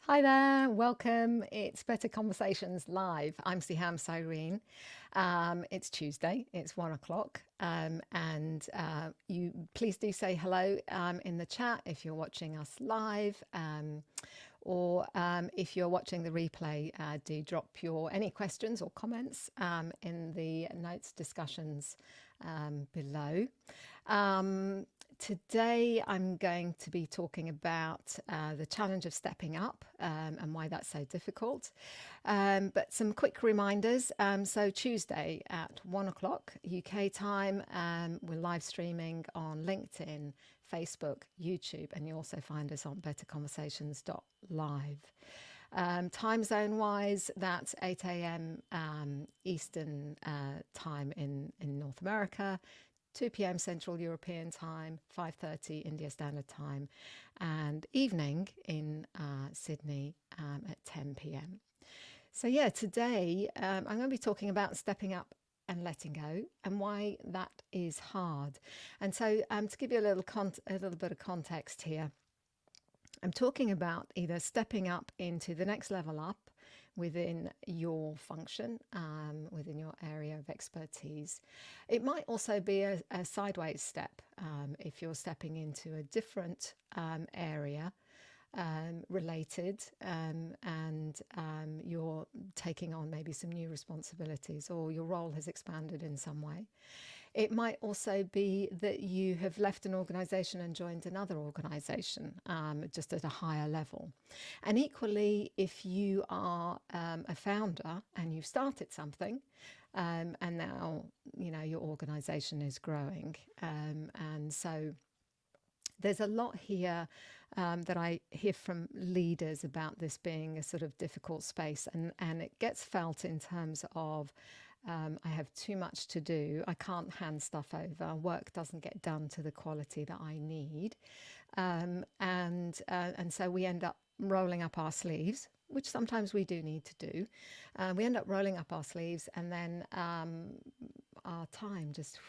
Hi there, welcome. It's Better Conversations Live. I'm Sehaam Cyrene. It's Tuesday, it's 1 o'clock, and you please do say hello in the chat if you're watching us live, or if you're watching the replay, do drop your any questions or comments in the notes discussions below. Today I'm going to be talking about the challenge of stepping up and why that's so difficult. But some quick reminders. So Tuesday at 1 o'clock UK time, we're live streaming on LinkedIn, Facebook, YouTube, and you also find us on betterconversations.live. Time zone wise, that's 8 a.m. Eastern time in North America, 2 p.m. Central European Time, 5:30 India Standard Time, and evening in Sydney at 10 p.m. So yeah, today I'm going to be talking about stepping up and letting go and why that is hard. And so to give you a little bit of context here, I'm talking about either stepping up into the next level up within your function, within your area of expertise. It might also be a sideways step if you're stepping into a different area related, and you're taking on maybe some new responsibilities, or your role has expanded in some way. It might also be that you have left an organisation and joined another organisation, just at a higher level. And equally, if you are a founder and you've started something, and now your organisation is growing, and so there's a lot here that I hear from leaders about this being a sort of difficult space, and it gets felt in terms of I have too much to do. I can't hand stuff over. Work doesn't get done to the quality that I need, and so we end up rolling up our sleeves, which sometimes we do need to do. We end up rolling up our sleeves, and then our time just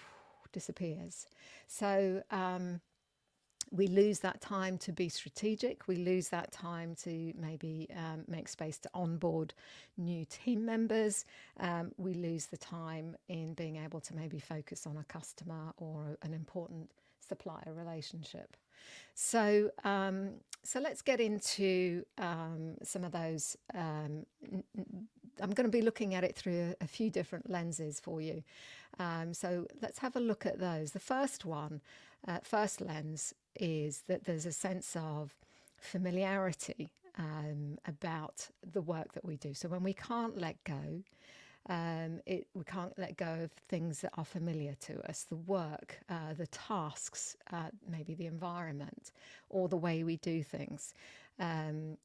disappears. So we lose that time to be strategic. We lose that time to maybe make space to onboard new team members. We lose the time in being able to maybe focus on a customer or an important supplier relationship. So let's get into some of those. I'm going to be looking at it through a few different lenses for you. So let's have a look at those. The first lens is that there's a sense of familiarity about the work that we do. So when we can't let go, we can't let go of things that are familiar to us, the work, the tasks, maybe the environment, or the way we do things. And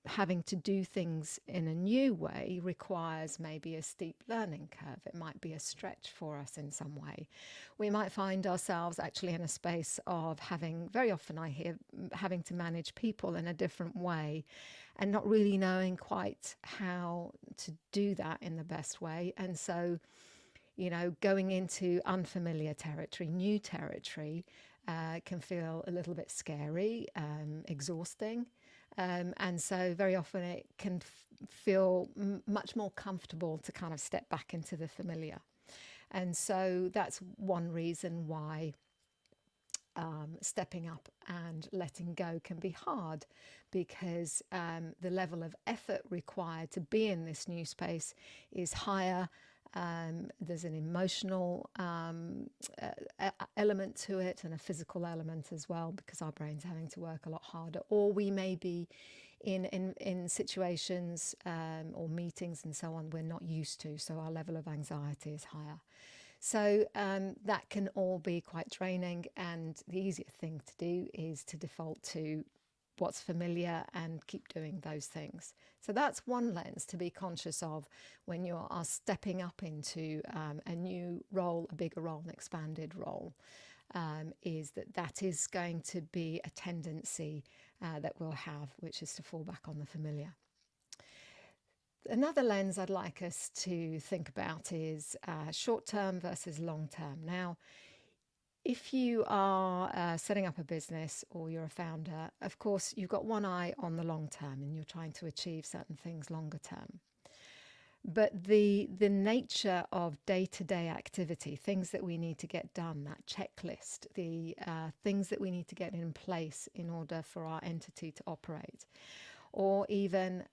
having to do things in a new way requires maybe a steep learning curve. It might be a stretch for us in some way. We might find ourselves actually in a space of very often I hear, having to manage people in a different way and not really knowing quite how to do that in the best way. And so, going into unfamiliar territory, new territory, can feel a little bit scary, exhausting. And so very often it can feel much more comfortable to kind of step back into the familiar. And so that's one reason why stepping up and letting go can be hard, because the level of effort required to be in this new space is higher. There's an emotional element to it, and a physical element as well, because our brain's having to work a lot harder, or we may be in situations or meetings and so on we're not used to, so our level of anxiety is higher. So that can all be quite draining, and the easier thing to do is to default to what's familiar and keep doing those things. So that's one lens to be conscious of when you are stepping up into a new role, a bigger role, an expanded role, is that is going to be a tendency that we'll have, which is to fall back on the familiar. Another lens I'd like us to think about is short-term versus long-term. Now, If you are setting up a business or you're a founder, of course, you've got one eye on the long term and you're trying to achieve certain things longer term. But the nature of day-to-day activity, things that we need to get done, that checklist, the things that we need to get in place in order for our entity to operate, or even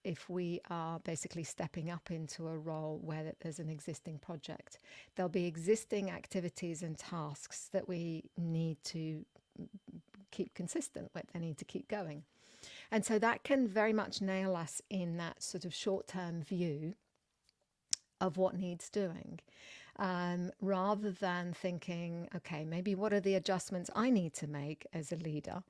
if we are basically stepping up into a role where there's an existing project, there'll be existing activities and tasks that we need to keep consistent with. They need to keep going. And so that can very much nail us in that sort of short-term view of what needs doing, rather than thinking, okay, maybe what are the adjustments I need to make as a leader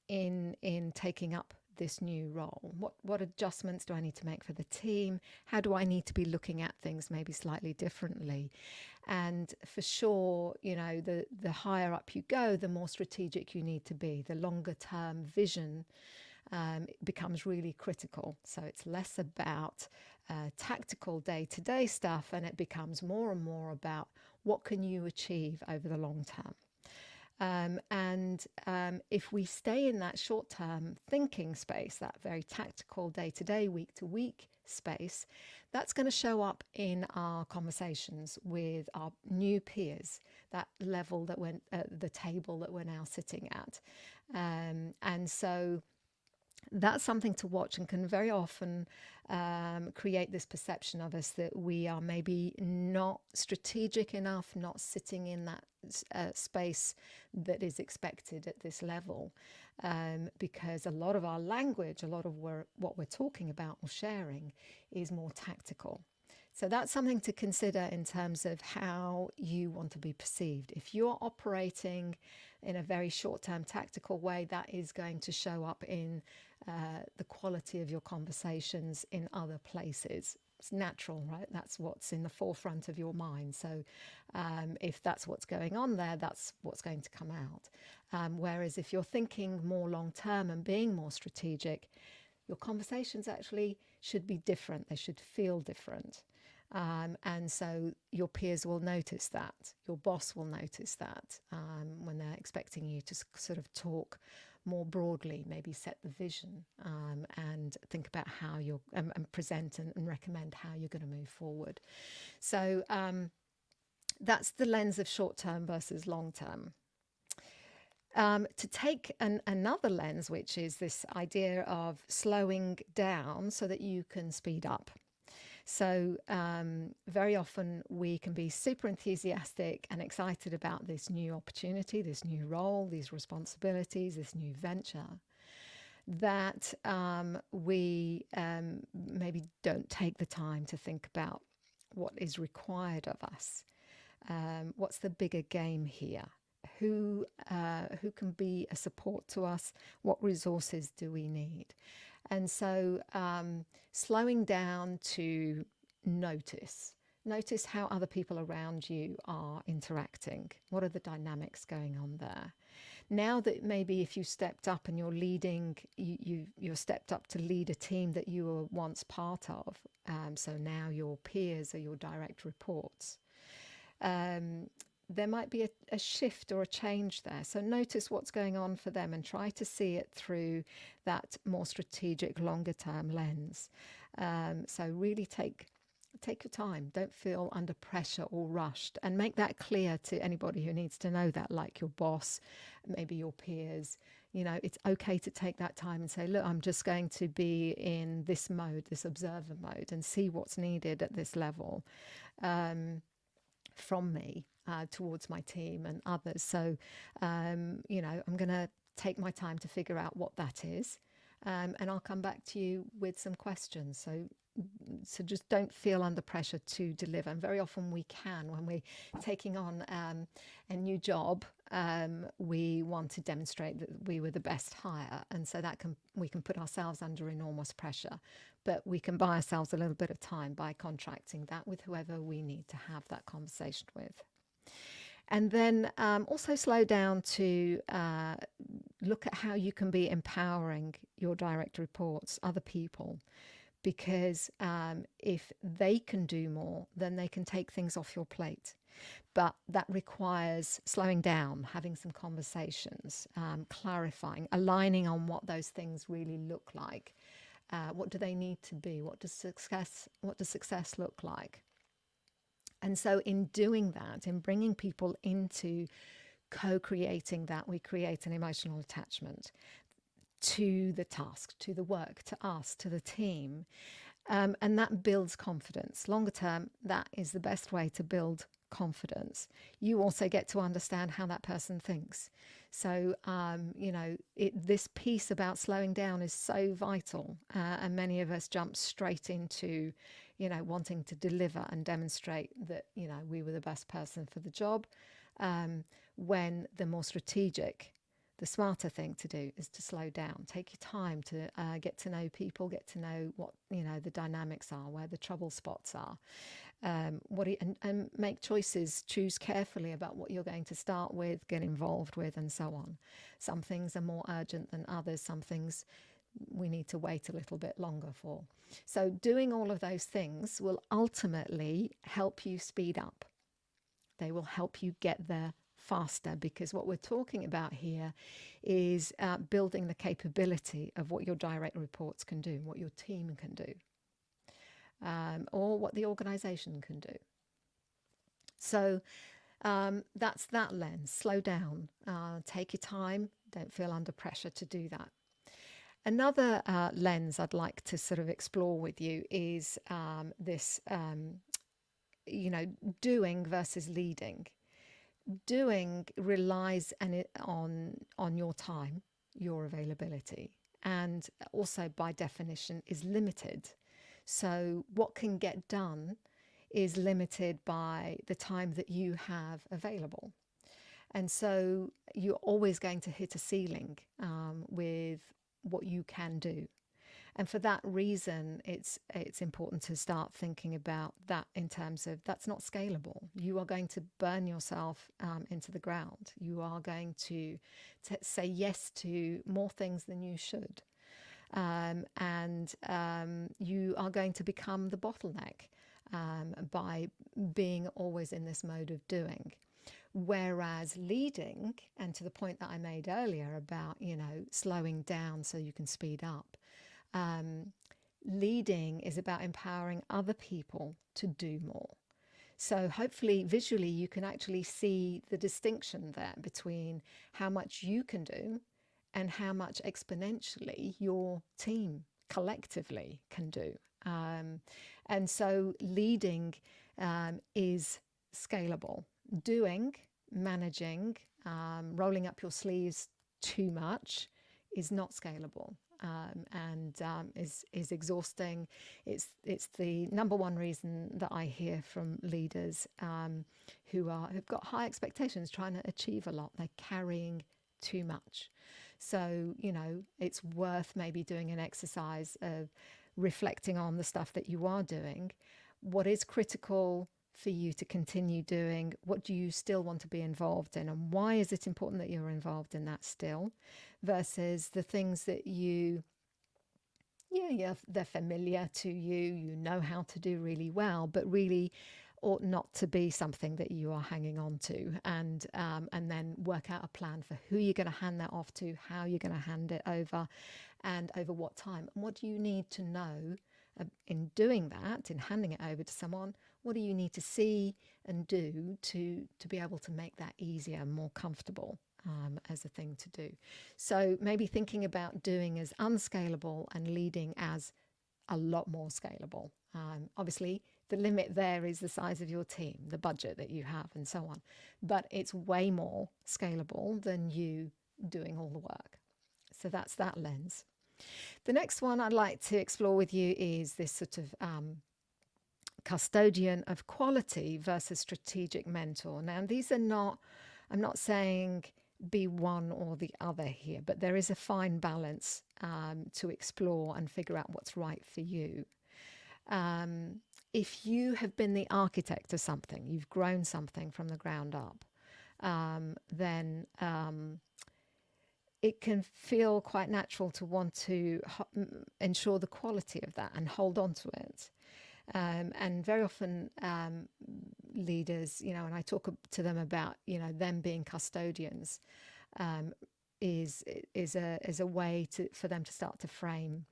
in taking up this new role? What adjustments do I need to make for the team? How do I need to be looking at things maybe slightly differently? And for sure, the higher up you go, the more strategic you need to be. The longer term vision becomes really critical. So it's less about tactical day-to-day stuff, and it becomes more and more about what can you achieve over the long term. If we stay in that short-term thinking space, that very tactical day-to-day, week-to-week space, that's going to show up in our conversations with our new peers, that level that we're the table that we're now sitting at. And so that's something to watch, and can very often create this perception of us that we are maybe not strategic enough, not sitting in that space that is expected at this level, because a lot of our language, a lot of what we're talking about or sharing is more tactical. So that's something to consider in terms of how you want to be perceived. If you're operating in a very short-term tactical way, that is going to show up in the quality of your conversations in other places. It's natural, right? That's what's in the forefront of your mind. So if that's what's going on there, that's what's going to come out. Whereas if you're thinking more long-term and being more strategic, your conversations actually should be different. They should feel different. And so your peers will notice that. Your boss will notice that when they're expecting you to sort of talk more broadly, maybe set the vision and think about how you're and present and recommend how you're going to move forward. So that's the lens of short term versus long term. To take another lens, which is this idea of slowing down so that you can speed up. So very often we can be super enthusiastic and excited about this new opportunity, this new role, these responsibilities, this new venture, that we maybe don't take the time to think about what is required of us. What's the bigger game here? Who can be a support to us? What resources do we need? And so slowing down to notice how other people around you are interacting. What are the dynamics going on there? Now that maybe if you stepped up and you're leading, you're stepped up to lead a team that you were once part of. So now your peers are your direct reports. There might be a shift or a change there. So notice what's going on for them and try to see it through that more strategic, longer term lens. So really take your time. Don't feel under pressure or rushed, and make that clear to anybody who needs to know that, like your boss, maybe your peers. It's okay to take that time and say, look, I'm just going to be in this mode, this observer mode, and see what's needed at this level from me. Towards my team and others. So, I'm going to take my time to figure out what that is. And I'll come back to you with some questions. So just don't feel under pressure to deliver. And very often we can, when we're taking on a new job, we want to demonstrate that we were the best hire. And so we can put ourselves under enormous pressure. But we can buy ourselves a little bit of time by contracting that with whoever we need to have that conversation with. And then also slow down to look at how you can be empowering your direct reports, other people, because if they can do more, then they can take things off your plate. But that requires slowing down, having some conversations, clarifying, aligning on what those things really look like. What do they need to be? What does success look like? And so in doing that, in bringing people into co-creating that, we create an emotional attachment to the task, to the work, to us, to the team. And that builds confidence. Longer term, that is the best way to build confidence. You also get to understand how that person thinks. So, this piece about slowing down is so vital. And many of us jump straight into, wanting to deliver and demonstrate that, we were the best person for the job. When the more strategic, the smarter thing to do is to slow down. Take your time to get to know people, get to know what the dynamics are, where the trouble spots are, and make choices. Choose carefully about what you're going to start with, get involved with, and so on. Some things are more urgent than others. Some things we need to wait a little bit longer for. So doing all of those things will ultimately help you speed up. They will help you get there faster, because what we're talking about here is building the capability of what your direct reports can do, what your team can do, or what the organization can do. So that's that lens. Slow down, take your time, don't feel under pressure to do that. Another lens I'd like to sort of explore with you is this, doing versus leading. Doing relies on your time, your availability, and also by definition is limited. So what can get done is limited by the time that you have available. And so you're always going to hit a ceiling with what you can do. And for that reason, it's important to start thinking about that in terms of that's not scalable. You are going to burn yourself into the ground. You are going to say yes to more things than you should. And you are going to become the bottleneck by being always in this mode of doing. Whereas leading, and to the point that I made earlier about, slowing down so you can speed up, leading is about empowering other people to do more. So hopefully visually you can actually see the distinction there between how much you can do and how much exponentially your team collectively can do. And so leading is scalable. Doing, managing, rolling up your sleeves too much is not scalable. And is exhausting. It's the number one reason that I hear from leaders who've got high expectations, trying to achieve a lot. They're carrying too much. So it's worth maybe doing an exercise of reflecting on the stuff that you are doing. What is critical for you to continue doing? What do you still want to be involved in, and why is it important that you're involved in that still, versus the things that they're familiar to you, you know how to do really well, but really ought not to be something that you are hanging on to, and then work out a plan for who you're going to hand that off to, how you're going to hand it over, and over what time. And what do you need to know in doing that, in handing it over to someone? What do you need to see and do to be able to make that easier and more comfortable as a thing to do? So maybe thinking about doing as unscalable and leading as a lot more scalable. Obviously, the limit there is the size of your team, the budget that you have, and so on. But it's way more scalable than you doing all the work. So that's that lens. The next one I'd like to explore with you is this sort of custodian of quality versus strategic mentor. Now, these are not, I'm not saying be one or the other here, but there is a fine balance to explore and figure out what's right for you. If you have been the architect of something, you've grown something from the ground up, then it can feel quite natural to want to ensure the quality of that and hold on to it. And very often leaders, and I talk to them about, them being custodians, um, is a way for them to start to frame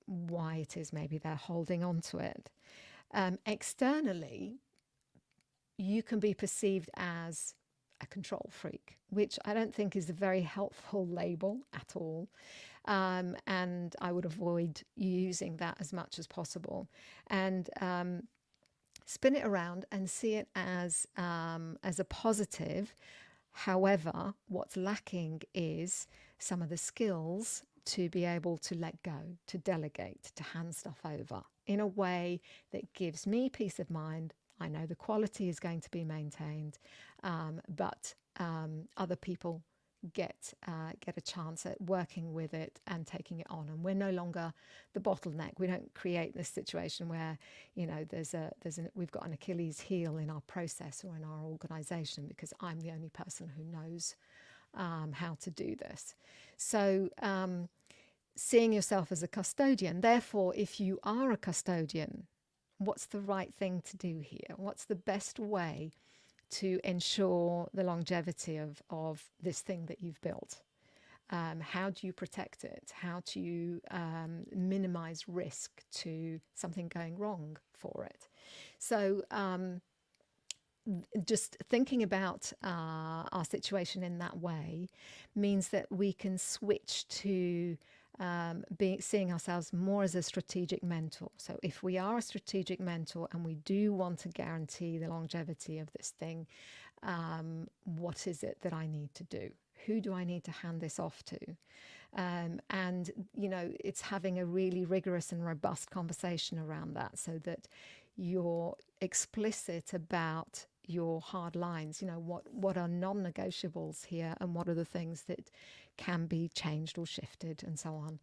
why it is maybe they're holding on to it. Externally, you can be perceived as a control freak, which I don't think is a very helpful label at all. And I would avoid using that as much as possible. And spin it around and see it as a positive. However, what's lacking is some of the skills to be able to let go, to delegate, to hand stuff over in a way that gives me peace of mind. I know the quality is going to be maintained, but other people get a chance at working with it and taking it on, and we're no longer the bottleneck. We don't create this situation where we've got an Achilles heel in our process or in our organization because I'm the only person who knows how to do this. So seeing yourself as a custodian, therefore, if you are a custodian, what's the right thing to do here? What's the best way to ensure the longevity of this thing that you've built? How do you protect it? How do you minimize risk to something going wrong for it? So just thinking about our situation in that way means that we can switch to seeing ourselves more as a strategic mentor. So if we are a strategic mentor and we do want to guarantee the longevity of this thing, what is it that I need to do? Who do I need to hand this off to? And, it's having a really rigorous and robust conversation around that so that you're explicit about your hard lines. What are non-negotiables here, and what are the things that can be changed or shifted and so on,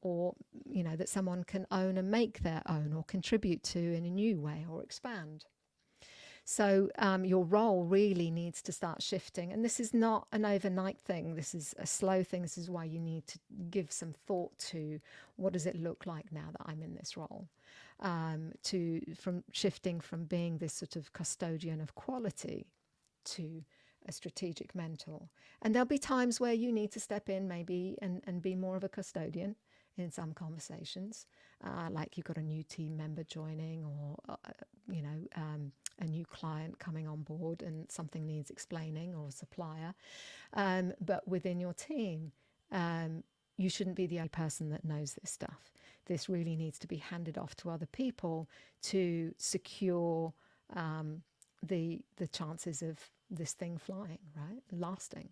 or that someone can own and make their own or contribute to in a new way or expand. So your role really needs to start shifting, and this is not an overnight thing. This is a slow thing. This is why you need to give some thought to what does it look like now that I'm in this role, from shifting from being this sort of custodian of quality to a strategic mentor. And there'll be times where you need to step in maybe and be more of a custodian in some conversations, like you've got a new team member joining, or a new client coming on board and something needs explaining, or a supplier. But within your team, you shouldn't be the only person that knows this stuff. This really needs to be handed off to other people to secure the chances of this thing flying, right? Lasting.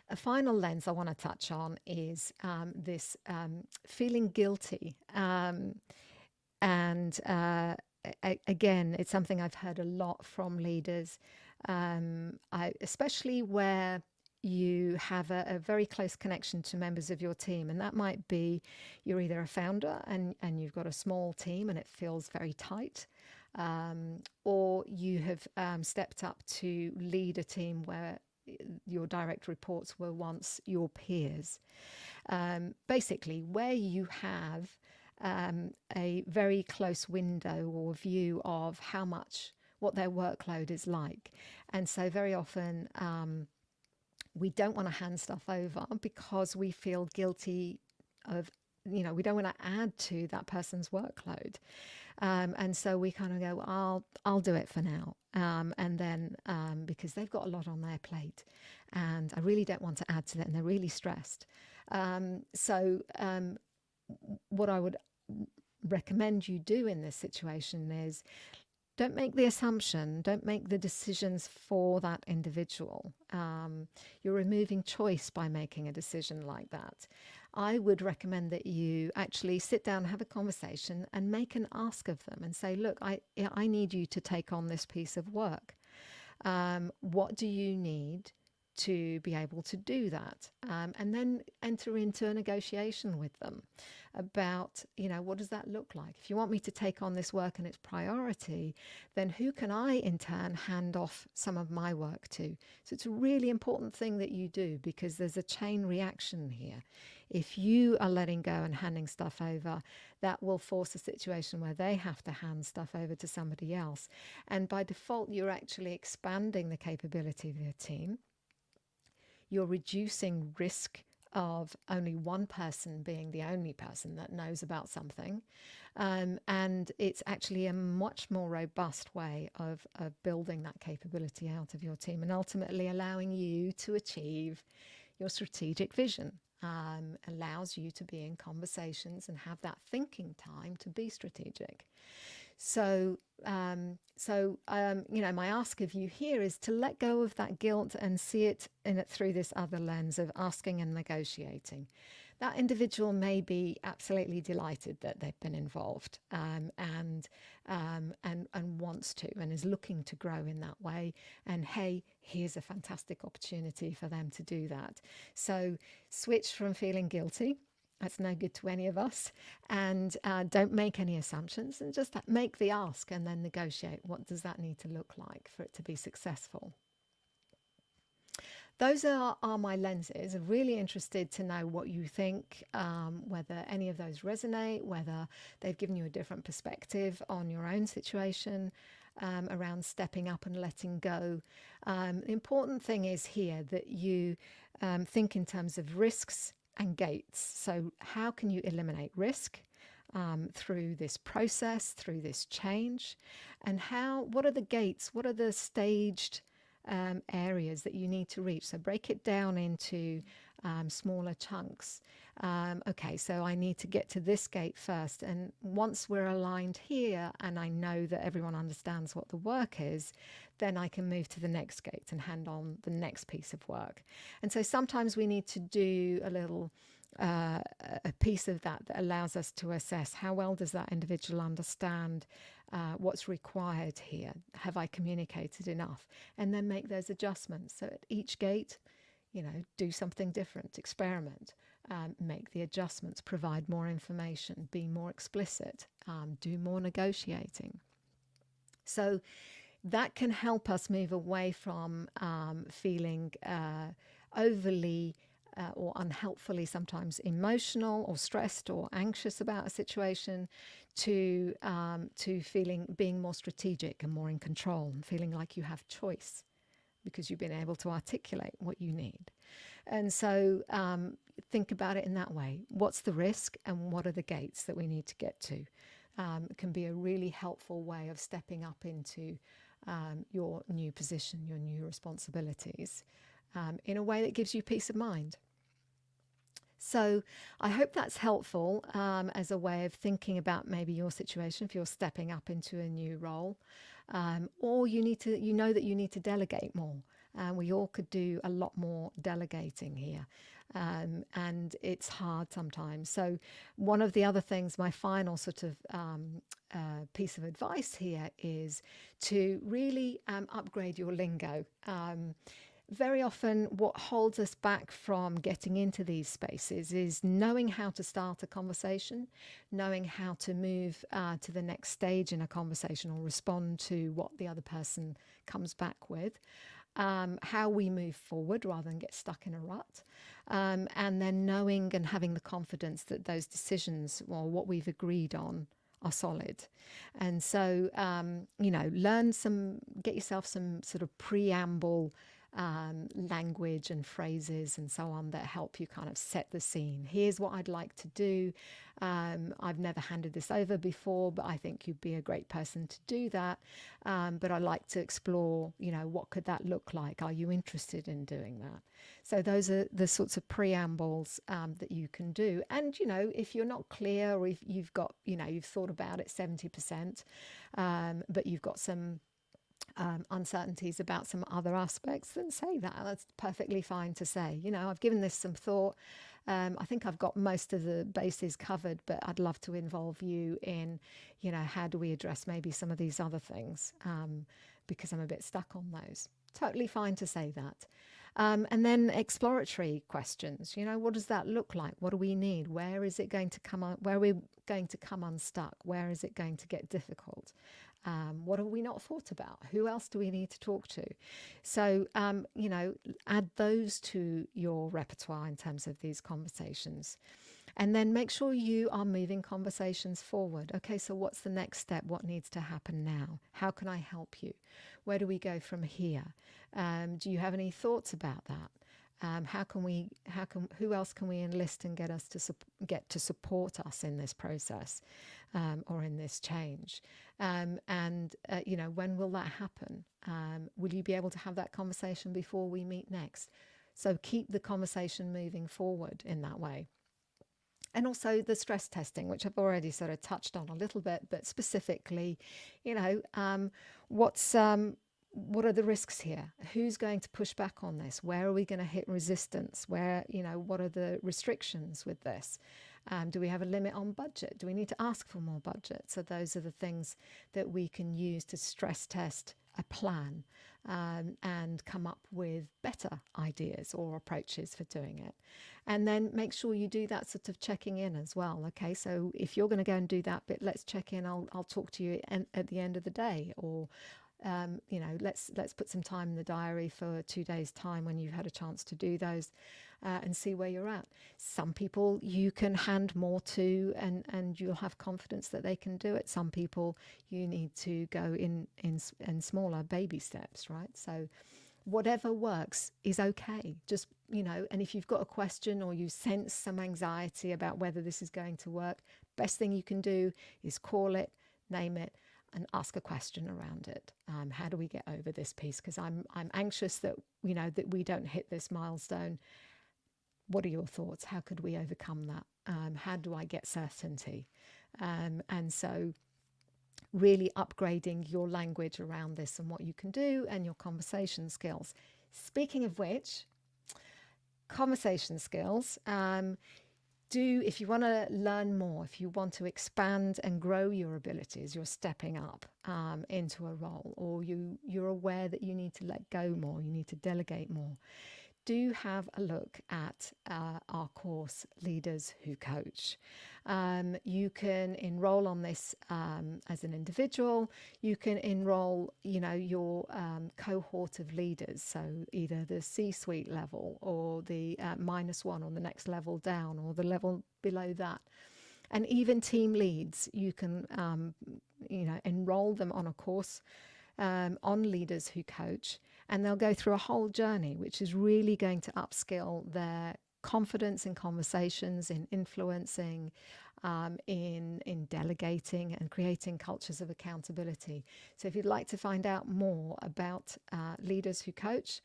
A final lens I want to touch on is this feeling guilty. Again, it's something I've heard a lot from leaders, especially where you have a very close connection to members of your team. And that might be you're either a founder and you've got a small team and it feels very tight, or you have stepped up to lead a team where your direct reports were once your peers. Basically, where you have a very close window or view of what their workload is like. And so very often we don't want to hand stuff over because we feel guilty of, we don't want to add to that person's workload. And so we kind of go, I'll do it for now. And then because they've got a lot on their plate and I really don't want to add to that, and they're really stressed. So what I would recommend you do in this situation is don't make the assumption, don't make the decisions for that individual. You're removing choice by making a decision like that. I would recommend that you actually sit down and have a conversation and make an ask of them and say, look, I need you to take on this piece of work. What do you need to be able to do that, and then enter into a negotiation with them about, what does that look like? If you want me to take on this work and its priority, then who can I in turn hand off some of my work to? So it's a really important thing that you do, because there's a chain reaction here. If you are letting go and handing stuff over, that will force a situation where they have to hand stuff over to somebody else. And by default, you're actually expanding the capability of your team. You're reducing risk of only one person being the only person that knows about something. And it's actually a much more robust way of building that capability out of your team, and ultimately allowing you to achieve your strategic vision. Allows you to be in conversations and have that thinking time to be strategic. So, my ask of you here is to let go of that guilt and see it through this other lens of asking and negotiating. That individual may be absolutely delighted that they've been involved, and wants to, and is looking to grow in that way. And hey, here's a fantastic opportunity for them to do that. So switch from feeling guilty. That's no good to any of us. And don't make any assumptions, and just make the ask and then negotiate. What does that need to look like for it to be successful? Those are my lenses. I'm really interested to know what you think, whether any of those resonate, whether they've given you a different perspective on your own situation around stepping up and letting go. The important thing is here that you think in terms of risks and gates. So how can you eliminate risk through this process, through this change? And what are the gates? What are the staged areas that you need to reach? So break it down into smaller chunks. Okay, so I need to get to this gate first. And once we're aligned here and I know that everyone understands what the work is, then I can move to the next gate and hand on the next piece of work. And so sometimes we need to do a little a piece of that allows us to assess how well does that individual understand what's required here. Have I communicated enough? And then make those adjustments. So at each gate, do something different, experiment, make the adjustments, provide more information, be more explicit, do more negotiating. So that can help us move away from feeling overly or unhelpfully sometimes emotional or stressed or anxious about a situation, to being more strategic and more in control, and feeling like you have choice because you've been able to articulate what you need. And so think about it in that way. What's the risk and what are the gates that we need to get to? It can be a really helpful way of stepping up into your new position, your new responsibilities, in a way that gives you peace of mind. So I hope that's helpful as a way of thinking about maybe your situation if you're stepping up into a new role, or you know that you need to delegate more. We all could do a lot more delegating here, and it's hard sometimes. So one of the other things, my final sort of piece of advice here, is to really upgrade your lingo. Very often what holds us back from getting into these spaces is knowing how to start a conversation, knowing how to move to the next stage in a conversation or respond to what the other person comes back with, how we move forward rather than get stuck in a rut, and then knowing and having the confidence that those decisions or what we've agreed on are solid. And so, get yourself some sort of preamble language and phrases and so on that help you kind of set the scene. Here's what I'd like to do. I've never handed this over before, but I think you'd be a great person to do that. But I'd like to explore, what could that look like? Are you interested in doing that? So those are the sorts of preambles that you can do. And, if you're not clear, or if you've got, you've thought about it 70%, but you've got some uncertainties about some other aspects, then say that. That's perfectly fine to say. I've given this some thought. I think I've got most of the bases covered, but I'd love to involve you in, how do we address maybe some of these other things, because I'm a bit stuck on those. Totally fine to say that. And then exploratory questions. What does that look like? What do we need? Where is it going to come on? Where are we going to come unstuck? Where is it going to get difficult? What have we not thought about? Who else do we need to talk to? So, add those to your repertoire in terms of these conversations. And then make sure you are moving conversations forward. Okay, so what's the next step? What needs to happen now? How can I help you? Where do we go from here? Do you have any thoughts about that? Who else can we enlist and get to support us in this process or in this change? When will that happen? Will you be able to have that conversation before we meet next? So keep the conversation moving forward in that way. And also the stress testing, which I've already sort of touched on a little bit, but specifically, what are the risks here? Who's going to push back on this? Where are we going to hit resistance? What are the restrictions with this? Do we have a limit on budget? Do we need to ask for more budget? So those are the things that we can use to stress test a plan and come up with better ideas or approaches for doing it. And then make sure you do that sort of checking in as well. Okay, so if you're going to go and do that bit, let's check in. I'll talk to you at the end of the day, or let's put some time in the diary for 2 days' time when you've had a chance to do those, and see where you're at. Some people you can hand more to and you'll have confidence that they can do it. Some people you need to go in smaller baby steps, right? So whatever works is okay. Just, and if you've got a question or you sense some anxiety about whether this is going to work, best thing you can do is call it, name it, and ask a question around it. How do we get over this piece? Because I'm anxious that that we don't hit this milestone. What are your thoughts? How could we overcome that? How do I get certainty? And so really upgrading your language around this and what you can do and your conversation skills. Speaking of which, conversation skills, if you want to learn more, if you want to expand and grow your abilities, you're stepping up into a role, or you're aware that you need to let go more, you need to delegate more, do have a look at our course, Leaders Who Coach. You can enroll on this as an individual. You can enroll, your cohort of leaders, so either the C-suite level or the -1 or the next level down or the level below that. And even team leads, you can, enroll them on a course on Leaders Who Coach, and they'll go through a whole journey, which is really going to upskill their confidence in conversations, in influencing, in delegating and creating cultures of accountability. So if you'd like to find out more about Leaders Who Coach,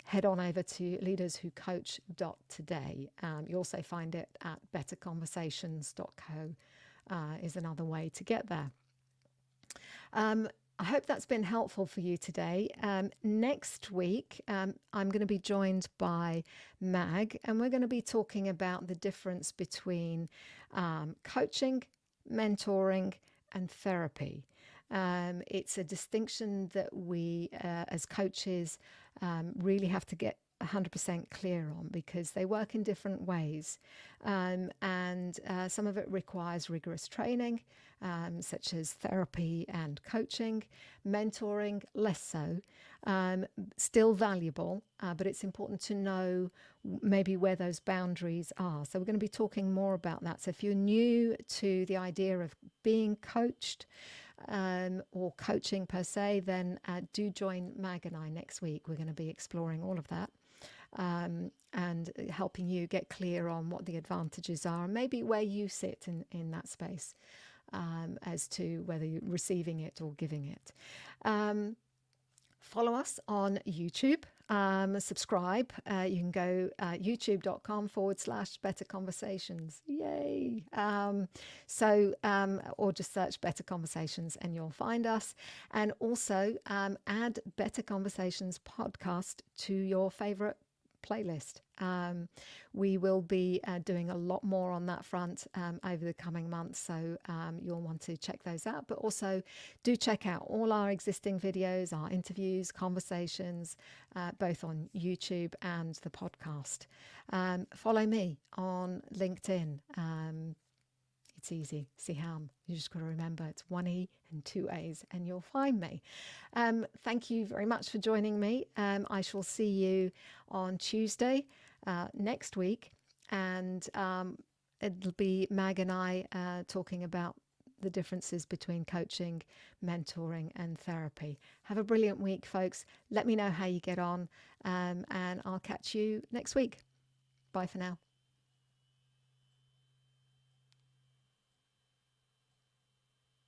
head on over to leaderswhocoach.today. You also find it at betterconversations.co is another way to get there. I hope that's been helpful for you today. Next week, I'm going to be joined by Mag, and we're going to be talking about the difference between coaching, mentoring, and therapy. It's a distinction that we, as coaches, really have to get 100% clear on, because they work in different ways, and some of it requires rigorous training, such as therapy and coaching. Mentoring, less so, still valuable, but it's important to know maybe where those boundaries are. So we're going to be talking more about that. So if you're new to the idea of being coached, or coaching per se, then do join Mag and I next week. We're going to be exploring all of that, and helping you get clear on what the advantages are and maybe where you sit in that space, as to whether you're receiving it or giving it. Follow us on YouTube, subscribe. You can go youtube.com/Better Conversations. Yay. Or just search Better Conversations and you'll find us. And also add Better Conversations podcast to your favorite playlist. We will be doing a lot more on that front over the coming months, so you'll want to check those out. But also do check out all our existing videos, our interviews, conversations, both on YouTube and the podcast. Follow me on LinkedIn. It's easy, Sehaam. You just got to remember it's 1 E and 2 A's and you'll find me. Thank you very much for joining me. I shall see you on Tuesday next week, and it'll be Mag and I talking about the differences between coaching, mentoring and therapy. Have a brilliant week, folks. Let me know how you get on, and I'll catch you next week. Bye for now.